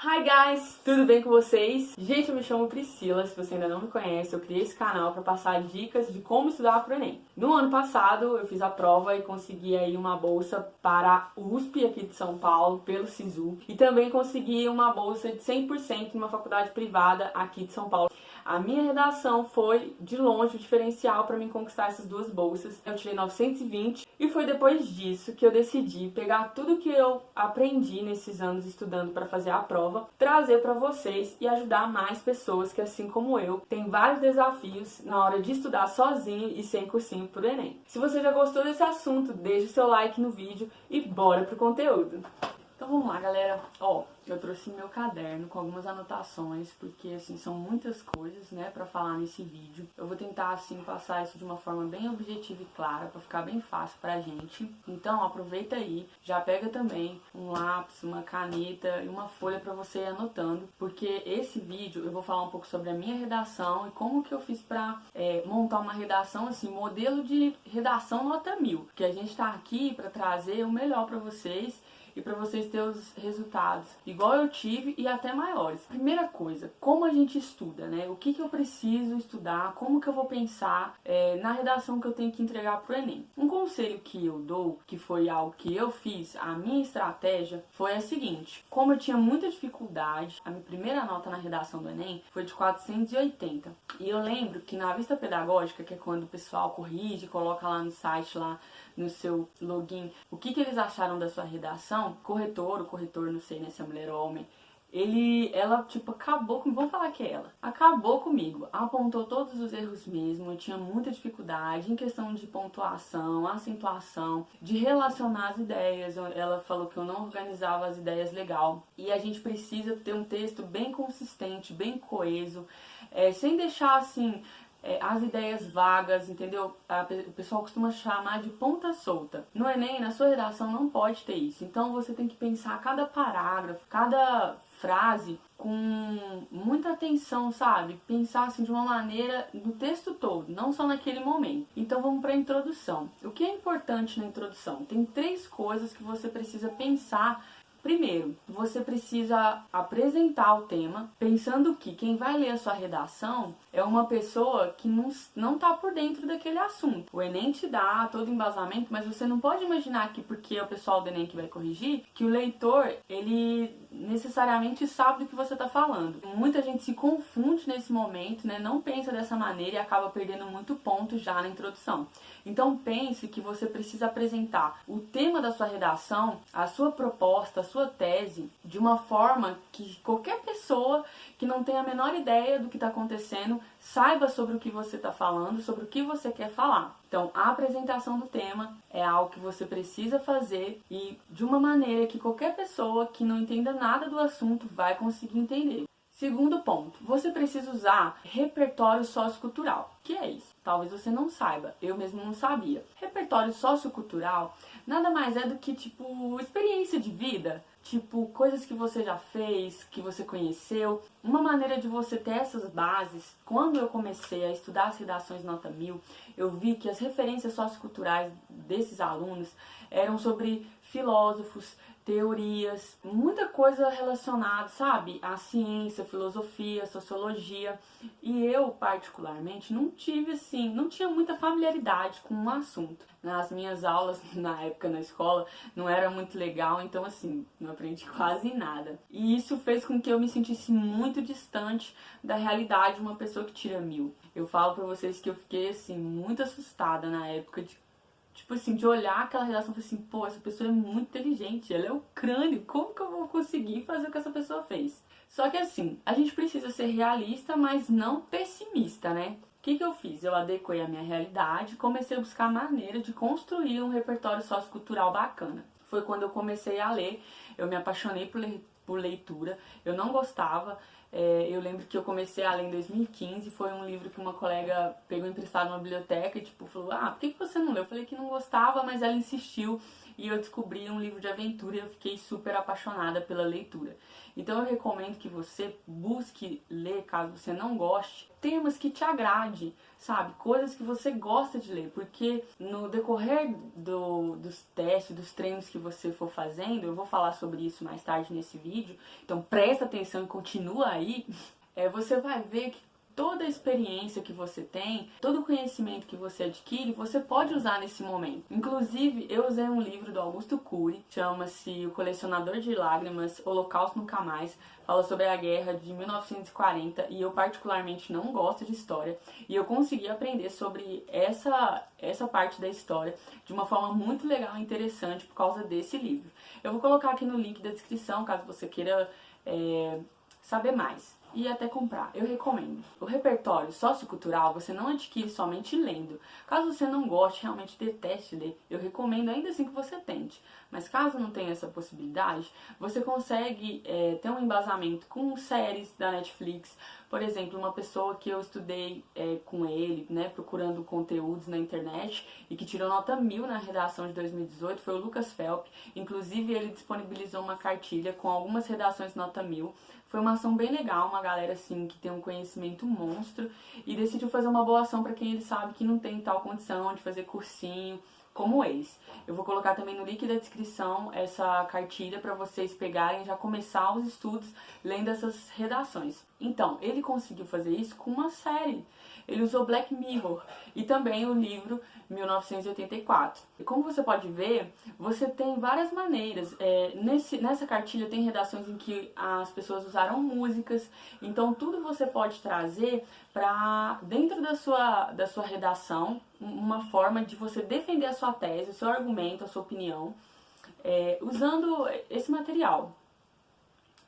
Hi guys, tudo bem com vocês? Gente, eu me chamo Priscila, se você ainda não me conhece, eu criei esse canal para passar dicas de como estudar para o Enem. No ano passado eu fiz a prova e consegui aí uma bolsa para a USP aqui de São Paulo, pelo SISU, e também consegui uma bolsa de 100% em uma faculdade privada aqui de São Paulo. A minha redação foi, de longe, o diferencial para mim conquistar essas duas bolsas. Eu tirei 920 e foi depois disso que eu decidi pegar tudo que eu aprendi nesses anos estudando para fazer a prova, trazer para vocês e ajudar mais pessoas que, assim como eu, tem vários desafios na hora de estudar sozinho e sem cursinho pro Enem. Se você já gostou desse assunto, deixe o seu like no vídeo e bora pro conteúdo! Então vamos lá, galera. Eu trouxe meu caderno com algumas anotações, porque assim são muitas coisas, né, para falar nesse vídeo. Eu vou tentar assim passar isso de uma forma bem objetiva e clara, para ficar bem fácil pra gente. Então, aproveita aí, já pega também um lápis, uma caneta e uma folha para você ir anotando, porque esse vídeo eu vou falar um pouco sobre a minha redação e como que eu fiz para montar uma redação assim, modelo de redação nota 1000, que a gente tá aqui para trazer o melhor para vocês e para vocês terem os resultados igual eu tive e até maiores. Primeira coisa, como a gente estuda, né? O que eu preciso estudar, como que eu vou pensar na redação que eu tenho que entregar pro Enem. Um conselho que eu dou, que foi algo que eu fiz, a minha estratégia foi a seguinte: como eu tinha muita dificuldade, a minha primeira nota na redação do Enem foi de 480. E eu lembro que na vista pedagógica, que é quando o pessoal corrige, coloca lá no site, lá no seu login, o que eles acharam da sua redação, o corretor, não sei, né, se é mulher ou homem, ela, tipo, acabou com, vamos falar que é ela, acabou comigo, apontou todos os erros mesmo, eu tinha muita dificuldade em questão de pontuação, acentuação, de relacionar as ideias, ela falou que eu não organizava as ideias legal, e a gente precisa ter um texto bem consistente, bem coeso, sem deixar, assim, as ideias vagas, entendeu? O pessoal costuma chamar de ponta solta. No Enem, na sua redação, não pode ter isso. Então você tem que pensar cada parágrafo, cada frase com muita atenção, sabe? Pensar assim de uma maneira no texto todo, não só naquele momento. Então vamos para a introdução. O que é importante na introdução? Tem 3 coisas que você precisa pensar. Primeiro, você precisa apresentar o tema, pensando que quem vai ler a sua redação é uma pessoa que não está por dentro daquele assunto. O Enem te dá todo o embasamento, mas você não pode imaginar que porque é o pessoal do Enem que vai corrigir, que o leitor, ele necessariamente sabe do que você está falando. Muita gente se confunde nesse momento, né? Não pensa dessa maneira e acaba perdendo muito ponto já na introdução. Então pense que você precisa apresentar o tema da sua redação, a sua proposta, a sua tese, de uma forma que qualquer pessoa que não tenha a menor ideia do que está acontecendo saiba sobre o que você está falando, sobre o que você quer falar. Então, a apresentação do tema é algo que você precisa fazer e de uma maneira que qualquer pessoa que não entenda nada do assunto vai conseguir entender. Segundo ponto, você precisa usar repertório sociocultural. O que é isso? Talvez você não saiba, eu mesmo não sabia. Repertório sociocultural nada mais é do que, tipo, experiência de vida. Tipo, coisas que você já fez, que você conheceu. Uma maneira de você ter essas bases. Quando eu comecei a estudar as redações nota 1000, eu vi que as referências socioculturais desses alunos eram sobre filósofos, teorias, muita coisa relacionada, sabe? A ciência, filosofia, sociologia. E eu, particularmente, não tinha muita familiaridade com o assunto. Nas minhas aulas, na época na escola, não era muito legal, então assim, não aprendi quase nada. E isso fez com que eu me sentisse muito distante da realidade de uma pessoa que tira 1000. Eu falo pra vocês que eu fiquei assim, muito assustada na época de olhar aquela redação e falar assim, pô, essa pessoa é muito inteligente, ela é o crânio, como que eu vou conseguir fazer o que essa pessoa fez? Só que assim, a gente precisa ser realista, mas não pessimista, né? O que eu fiz? Eu adequei a minha realidade e comecei a buscar maneira de construir um repertório sociocultural bacana. Foi quando eu comecei a ler, eu me apaixonei por leitura, eu não gostava, Eu lembro que eu comecei a ler em 2015, foi um livro que uma colega pegou emprestado na biblioteca e tipo, falou, por que você não leu? Eu falei que não gostava, mas ela insistiu e eu descobri um livro de aventura e eu fiquei super apaixonada pela leitura. Então eu recomendo que você busque ler, caso você não goste, temas que te agrade, sabe? Coisas que você gosta de ler, porque no decorrer dos testes, dos treinos que você for fazendo, eu vou falar sobre isso mais tarde nesse vídeo, então presta atenção e continua aí, você vai ver que toda a experiência que você tem, todo o conhecimento que você adquire, você pode usar nesse momento. Inclusive, eu usei um livro do Augusto Cury, chama-se O Colecionador de Lágrimas, Holocausto Nunca Mais, fala sobre a guerra de 1940 e eu particularmente não gosto de história e eu consegui aprender sobre essa parte da história de uma forma muito legal e interessante por causa desse livro. Eu vou colocar aqui no link da descrição, caso você queira saber mais e até comprar, eu recomendo. O repertório sociocultural você não adquire somente lendo. Caso você não goste, realmente deteste ler, eu recomendo ainda assim que você tente. Mas caso não tenha essa possibilidade, você consegue ter um embasamento com séries da Netflix. Por exemplo, uma pessoa que eu estudei com ele, né, procurando conteúdos na internet e que tirou nota 1000 na redação de 2018 foi o Lucas Felp. Inclusive ele disponibilizou uma cartilha com algumas redações nota 1000. Foi uma ação bem legal, uma galera assim que tem um conhecimento monstro e decidiu fazer uma boa ação para quem ele sabe que não tem tal condição de fazer cursinho como eles. Eu vou colocar também no link da descrição essa cartilha para vocês pegarem e já começar os estudos lendo essas redações. Então, ele conseguiu fazer isso com uma série. Ele usou Black Mirror e também o livro 1984. E como você pode ver, você tem várias maneiras. Nessa cartilha tem redações em que as pessoas usaram músicas, então tudo você pode trazer para dentro da sua redação, uma forma de você defender a sua tese, o seu argumento, a sua opinião, usando esse material.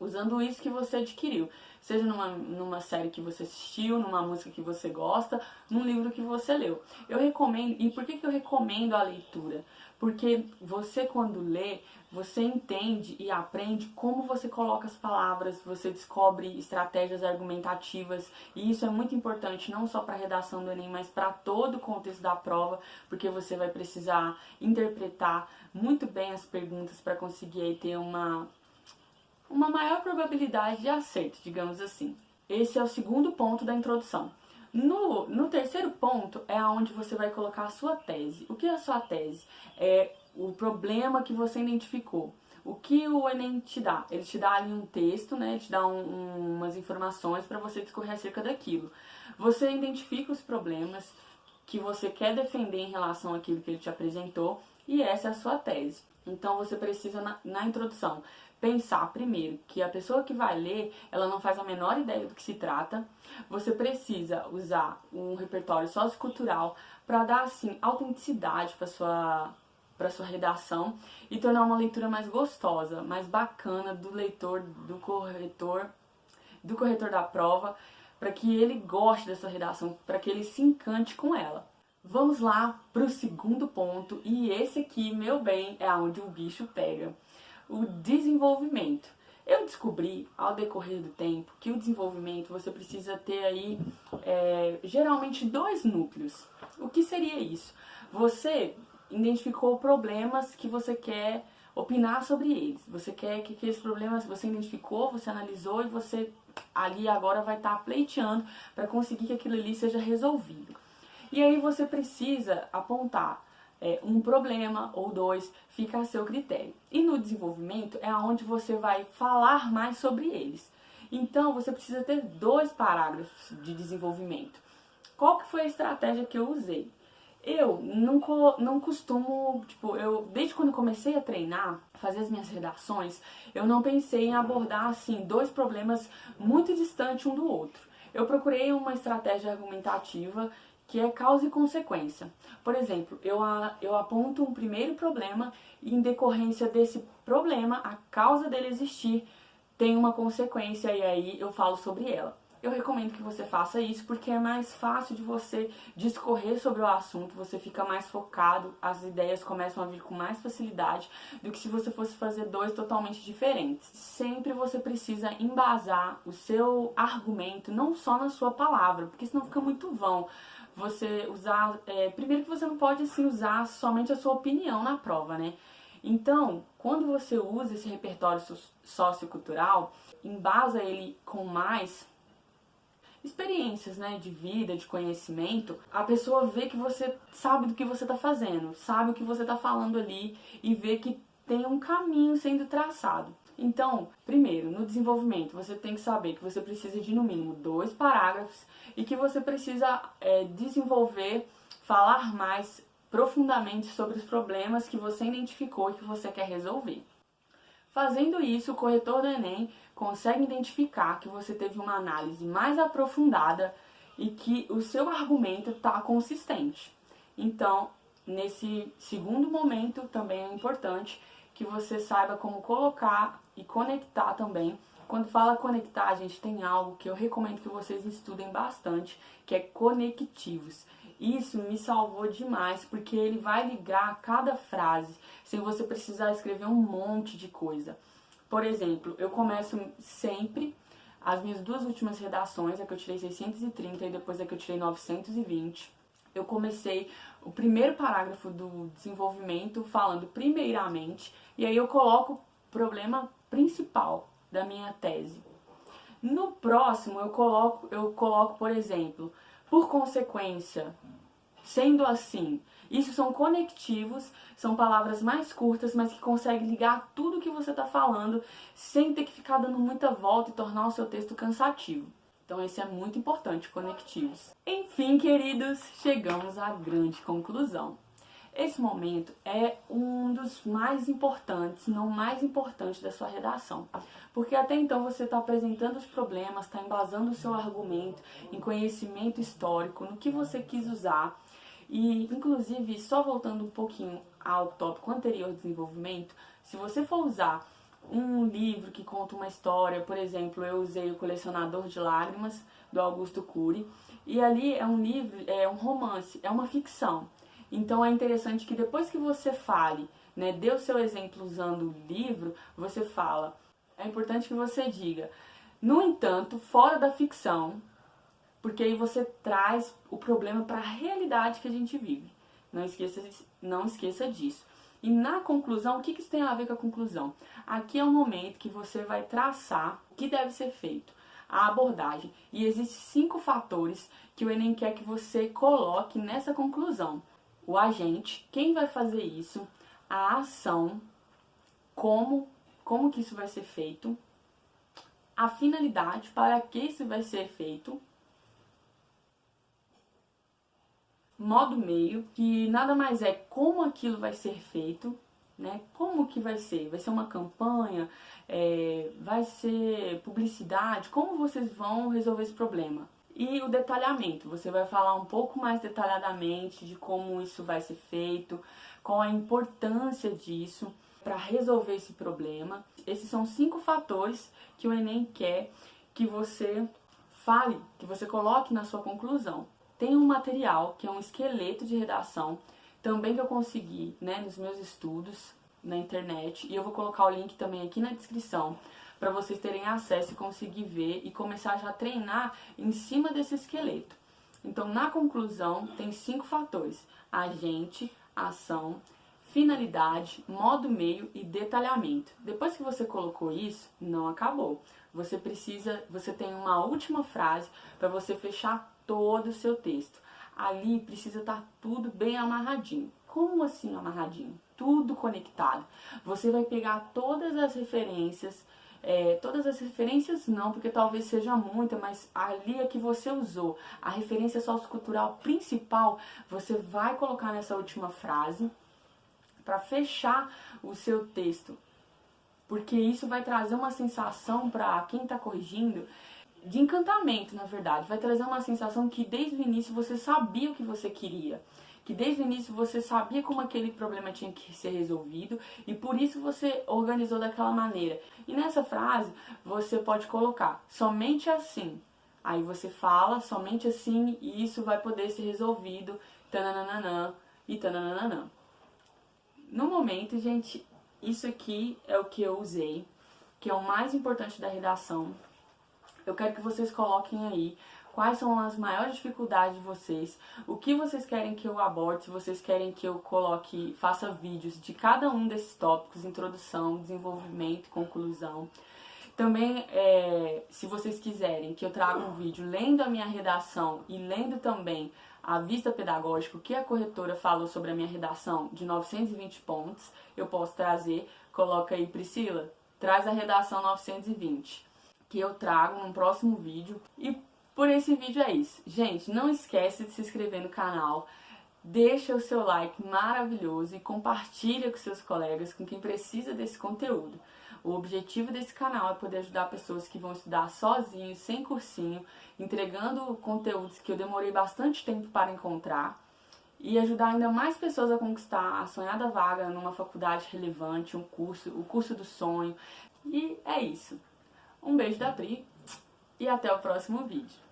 Usando isso que você adquiriu, seja numa série que você assistiu, numa música que você gosta, num livro que você leu. Eu recomendo, e por que eu recomendo a leitura? Porque você quando lê, você entende e aprende como você coloca as palavras, você descobre estratégias argumentativas, e isso é muito importante não só para a redação do Enem, mas para todo o contexto da prova, porque você vai precisar interpretar muito bem as perguntas para conseguir aí ter uma maior probabilidade de acerto, digamos assim. Esse é o segundo ponto da introdução. No terceiro ponto é onde você vai colocar a sua tese. O que é a sua tese? É o problema que você identificou. O que o Enem te dá? Ele te dá ali um texto, né? Ele te dá umas informações para você discorrer acerca daquilo. Você identifica os problemas que você quer defender em relação àquilo que ele te apresentou e essa é a sua tese. Então você precisa, na introdução, pensar primeiro que a pessoa que vai ler, ela não faz a menor ideia do que se trata. Você precisa usar um repertório sociocultural para dar, assim, autenticidade para sua redação e tornar uma leitura mais gostosa, mais bacana do leitor, do corretor da prova, para que ele goste dessa redação, para que ele se encante com ela. Vamos lá para o segundo ponto, e esse aqui, meu bem, é onde o bicho pega. O desenvolvimento. Eu descobri, ao decorrer do tempo, que o desenvolvimento você precisa ter aí, geralmente, 2 núcleos. O que seria isso? Você identificou problemas que você quer opinar sobre eles. Você quer que aqueles problemas você identificou, você analisou e você ali agora vai estar pleiteando para conseguir que aquilo ali seja resolvido. E aí você precisa apontar um problema ou 2, fica a seu critério. E no desenvolvimento é onde você vai falar mais sobre eles. Então você precisa ter 2 parágrafos de desenvolvimento. Qual que foi a estratégia que eu usei? Eu não costumo, desde quando eu comecei a treinar, fazer as minhas redações, eu não pensei em abordar, assim, 2 problemas muito distantes um do outro. Eu procurei uma estratégia argumentativa que é causa e consequência. Por exemplo, eu aponto um primeiro problema e em decorrência desse problema, a causa dele existir tem uma consequência e aí eu falo sobre ela. eu recomendo que você faça isso porque é mais fácil de você discorrer sobre o assunto, você fica mais focado, as ideias começam a vir com mais facilidade do que se você fosse fazer dois totalmente diferentes. Sempre você precisa embasar o seu argumento não só na sua palavra, porque senão fica muito vão. Você usar, primeiro que você não pode assim usar somente a sua opinião na prova, né? Então, quando você usa esse repertório sociocultural, embasa ele com mais experiências, né, de vida, de conhecimento, a pessoa vê que você sabe do que você está fazendo, sabe o que você está falando ali e vê que tem um caminho sendo traçado. Então, primeiro, no desenvolvimento, você tem que saber que você precisa de, no mínimo, 2 parágrafos e que você precisa desenvolver, falar mais profundamente sobre os problemas que você identificou e que você quer resolver. Fazendo isso, o corretor do Enem consegue identificar que você teve uma análise mais aprofundada e que o seu argumento está consistente. Então, nesse segundo momento, também é importante que você saiba como colocar e conectar também. Quando fala conectar, a gente tem algo que eu recomendo que vocês estudem bastante, que é conectivos. Isso me salvou demais, porque ele vai ligar cada frase, sem você precisar escrever um monte de coisa. Por exemplo, eu começo sempre, as minhas 2 últimas redações, a que eu tirei 630 e depois a que eu tirei 920, eu comecei o primeiro parágrafo do desenvolvimento falando primeiramente, e aí eu coloco o problema principal da minha tese. No próximo eu coloco, por exemplo, por consequência, sendo assim. Isso são conectivos, são palavras mais curtas, mas que conseguem ligar tudo que você está falando sem ter que ficar dando muita volta e tornar o seu texto cansativo. Então esse é muito importante, conectivos. Enfim, queridos, chegamos à grande conclusão. Esse momento é um dos mais importantes, não mais importante da sua redação. Porque até então você está apresentando os problemas, está embasando o seu argumento em conhecimento histórico, no que você quis usar. E, inclusive, só voltando um pouquinho ao tópico anterior do desenvolvimento, se você for usar um livro que conta uma história, por exemplo, eu usei O Colecionador de Lágrimas, do Augusto Cury, e ali é um livro, é um romance, é uma ficção. Então é interessante que depois que você fale, né, dê o seu exemplo usando o livro, você fala. É importante que você diga, no entanto, fora da ficção, porque aí você traz o problema para a realidade que a gente vive. Não esqueça disso. E na conclusão, o que isso tem a ver com a conclusão? Aqui é o momento que você vai traçar o que deve ser feito, a abordagem. E existem 5 fatores que o Enem quer que você coloque nessa conclusão. O agente, quem vai fazer isso, a ação, como que isso vai ser feito, a finalidade, para que isso vai ser feito, modo meio, que nada mais é como aquilo vai ser feito, né? Como que vai ser? Vai ser uma campanha? Vai ser publicidade? Como vocês vão resolver esse problema? E o detalhamento, você vai falar um pouco mais detalhadamente de como isso vai ser feito, qual a importância disso para resolver esse problema. Esses são 5 fatores que o Enem quer que você fale, que você coloque na sua conclusão. Tem um material que é um esqueleto de redação, também que eu consegui, né, nos meus estudos na internet, e eu vou colocar o link também aqui na descrição, para vocês terem acesso e conseguir ver e começar já a treinar em cima desse esqueleto. Então, na conclusão, tem 5 fatores: agente, ação, finalidade, modo meio e detalhamento. Depois que você colocou isso, não acabou. Você tem uma última frase para você fechar todo o seu texto. Ali precisa estar tudo bem amarradinho. Como assim amarradinho? Tudo conectado. Você vai pegar todas as referências não, porque talvez seja muita, mas ali é que você usou, a referência sociocultural principal, você vai colocar nessa última frase para fechar o seu texto, porque isso vai trazer uma sensação para quem está corrigindo de encantamento, na verdade. Vai trazer uma sensação que desde o início você sabia o que você queria, que desde o início você sabia como aquele problema tinha que ser resolvido e por isso você organizou daquela maneira. E nessa frase você pode colocar: somente assim Aí você fala somente assim e isso vai poder ser resolvido, tananana e tananana. No momento, gente, isso aqui é o que eu usei, que é o mais importante da redação. Eu quero que vocês coloquem aí quais são as maiores dificuldades de vocês, o que vocês querem que eu aborde, se vocês querem que eu coloque, faça vídeos de cada um desses tópicos, introdução, desenvolvimento e conclusão. Também, se vocês quiserem que eu traga um vídeo lendo a minha redação e lendo também a vista pedagógica, o que a corretora falou sobre a minha redação de 920 pontos, eu posso trazer. Coloca aí, Priscila, traz a redação 920, que eu trago num próximo vídeo. E por esse vídeo é isso. Gente, não esquece de se inscrever no canal, deixa o seu like maravilhoso e compartilha com seus colegas, com quem precisa desse conteúdo. O objetivo desse canal é poder ajudar pessoas que vão estudar sozinhos, sem cursinho, entregando conteúdos que eu demorei bastante tempo para encontrar e ajudar ainda mais pessoas a conquistar a sonhada vaga numa faculdade relevante, o curso do sonho. E é isso. Um beijo da Pri e até o próximo vídeo.